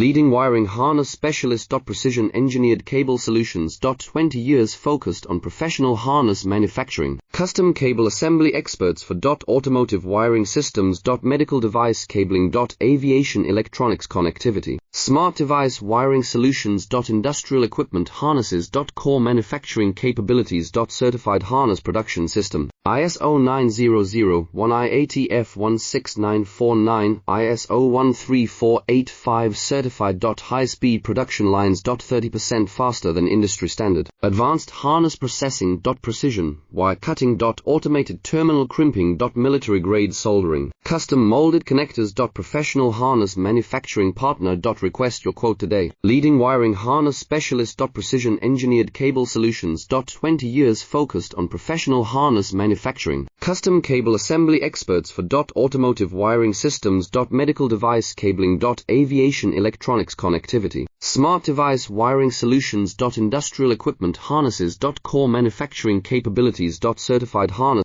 Leading wiring harness specialist. Precision engineered cable solutions. 20 years focused on professional harness manufacturing. Custom cable assembly experts for automotive wiring systems. Medical device cabling. Aviation electronics connectivity. Smart device wiring solutions. Industrial equipment harnesses. Core manufacturing capabilities. Certified harness production system. ISO 9001-IATF16949, ISO 13485 certified. High-speed production lines. 30% faster than industry standard. Advanced harness processing. Precision wire cutting. Automated terminal crimping. Military grade soldering. Custom molded connectors. Professional harness manufacturing partner. Request your quote today. Leading wiring harness specialist. Precision engineered cable solutions. 20 years focused on professional harness manufacturing. Custom cable assembly experts for automotive wiring systems. Medical device cabling. Aviation electronics connectivity. Smart device wiring solutions. Industrial equipment harnesses. Core manufacturing capabilities. Certified harness